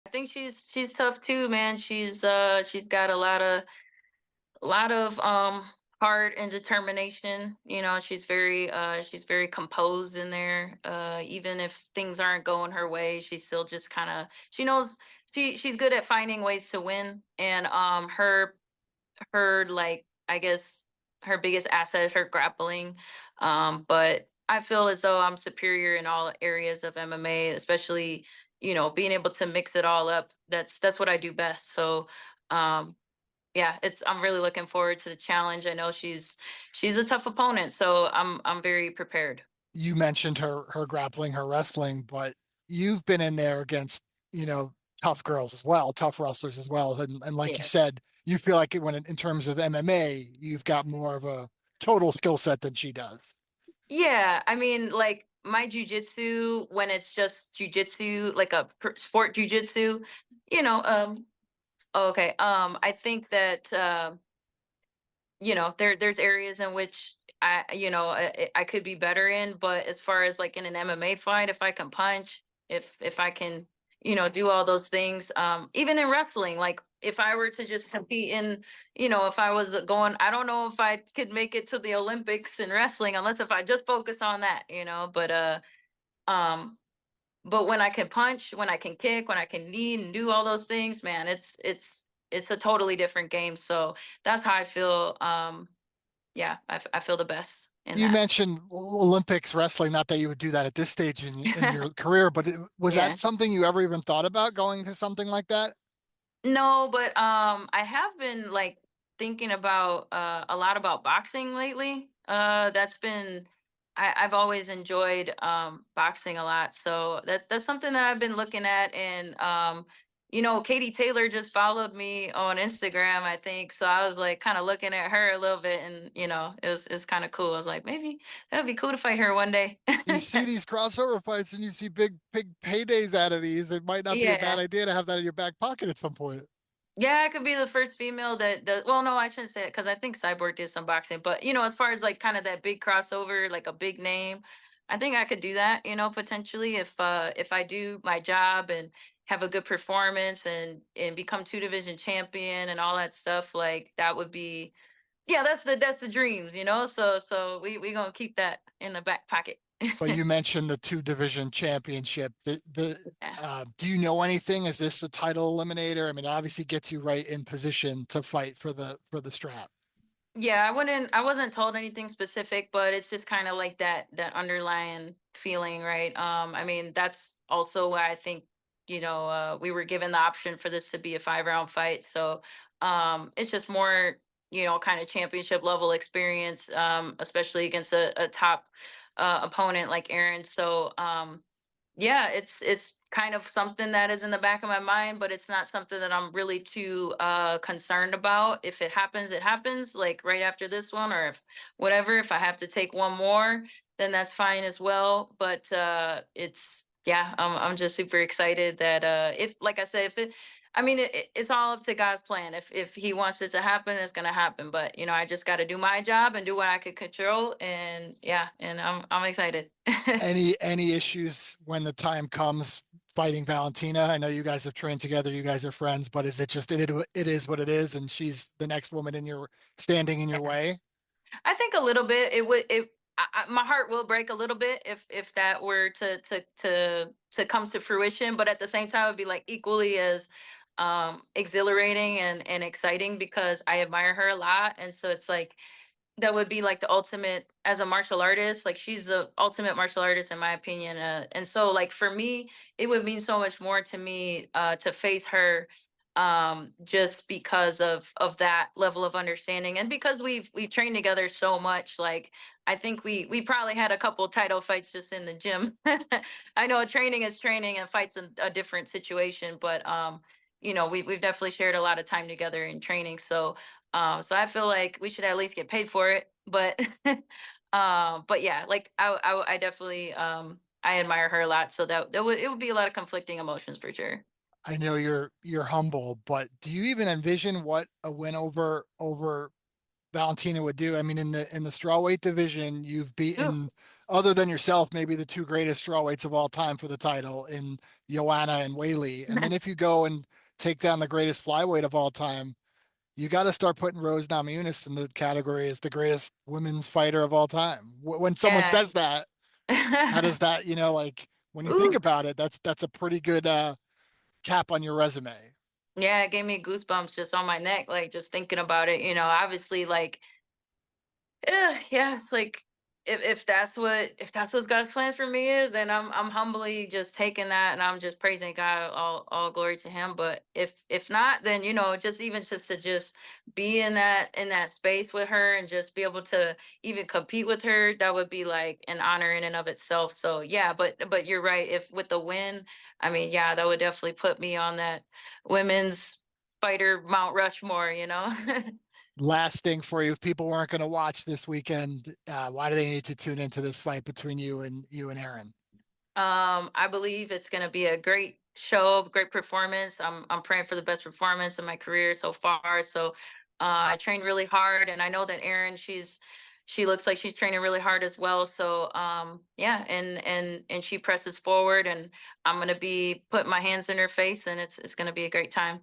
I think she's tough too, man. She's got a lot of heart and determination. You know, she's very composed in there. Even if things aren't going her way, she still just kind of she knows she's good at finding ways to win. And her like I guess her biggest asset is her grappling. But I feel as though I'm superior in all areas of MMA, especially being able to mix it all up. That's what I do best. So um, yeah, it's I'm really looking forward to the challenge. I know she's a tough opponent, so I'm very prepared. You mentioned her grappling, her wrestling, but you've been in there against, you know, tough girls as well, tough wrestlers as well. And like you Yeah. said, you feel like when in terms of MMA, you've got more of a total skill set than she does. Yeah, I mean, like my jujitsu, when it's just jujitsu, like a sport jujitsu, you know, okay, I think that there's areas in which I could be better in, but as far as like in an MMA fight, if I can punch, if I can do all those things, even in wrestling, like if I were to just compete in, if I was going, I don't know if I could make it to the Olympics in wrestling unless if I just focus on that, um but when I can punch, when I can kick, when I can knee and do all those things, man, it's a totally different game. So that's how I feel. Yeah, I feel the best in You that. mentioned Olympics wrestling, not that you would do that at this stage in your career, but was Yeah. that something you ever even thought about going to something like that? No, but I have been like thinking about a lot about boxing lately. That's been I've always enjoyed boxing a lot. So that's something that I've been looking at. And Katie Taylor just followed me on Instagram, I think. So I was like kind of looking at her a little bit, and it's kind of cool. I was like, maybe that would be cool to fight her one day. You see these crossover fights and you see big paydays out of these. It might not be a bad Yeah. idea to have that in your back pocket at some point. Yeah, I could be the first female that does. Well, no, I shouldn't say it because I think Cyborg did some boxing. But as far as like kind of that big crossover, like a big name, I think I could do that. Potentially if I do my job and have a good performance and become two division champion and all that stuff, like that would be. Yeah, that's the dreams. So we gonna keep that in the back pocket. But you mentioned the two division championship. Yeah. Do you know anything? Is this a title eliminator? I mean, it obviously gets you right in position to fight for the strap. Yeah, I wasn't told anything specific, but it's just kind of like that underlying feeling, right? I mean, that's also why I think, we were given the option for this to be a 5 round fight. So it's just more, kind of championship level experience, especially against a top opponent like Aaron. So yeah, it's kind of something that is in the back of my mind, but it's not something that I'm really too concerned about. If it happens, it happens, like right after this one, or if whatever, if I have to take one more, then that's fine as well. But it's yeah, I'm just super excited that if like I said, if it I mean it's all up to God's plan. If he wants it to happen, it's gonna happen. But I just gotta do my job and do what I could control, and yeah, and I'm excited. Any issues when the time comes fighting Valentina? I know you guys have trained together, you guys are friends, but is it just it is what it is, and she's the next woman in your standing in your way? I think a little bit. It would. My heart will break a little bit if that were to come to fruition. But at the same time, it'd be like equally as exhilarating and exciting because I admire her a lot, and so it's like that would be like the ultimate as a martial artist. Like she's the ultimate martial artist in my opinion. And so like for me, it would mean so much more to me to face her just because of that level of understanding and because we've trained together so much. Like I think we probably had a couple title fights just in the gym. I know training is training and fights a different situation, but we've definitely shared a lot of time together in training. So I feel like we should at least get paid for it. But but yeah, like I definitely I admire her a lot. So that would it would be a lot of conflicting emotions for sure. I know you're humble, but do you even envision what a win over Valentina would do? I mean, in the strawweight division, you've Ooh, beaten other than yourself, maybe the two greatest strawweights of all time for the title in Joanna and Whaley. And then if you go and take down the greatest flyweight of all time, you got to start putting Rose Namajunas in the category as the greatest women's fighter of all time. When someone Yeah. says that, how does that, like when you think Ooh. about it, that's a pretty good cap on your resume. Yeah, it gave me goosebumps just on my neck, like just thinking about it. Obviously, like, yeah, it's like if that's what God's plans for me is, then I'm humbly just taking that, and I'm just praising God, all glory to Him. But if not, then just to just be in that space with her and just be able to even compete with her, that would be like an honor in and of itself. So yeah, but you're right. If with the win, I mean, yeah, that would definitely put me on that women's fighter Mount Rushmore. Last thing for you, if people weren't going to watch this weekend, why do they need to tune into this fight between you and Aaron? I believe it's going to be a great show, great performance. I'm praying for the best performance in my career so far. So I trained really hard, and I know that Erin, she looks like she's training really hard as well. So yeah, and she presses forward, and I'm going to be putting my hands in her face, and it's going to be a great time.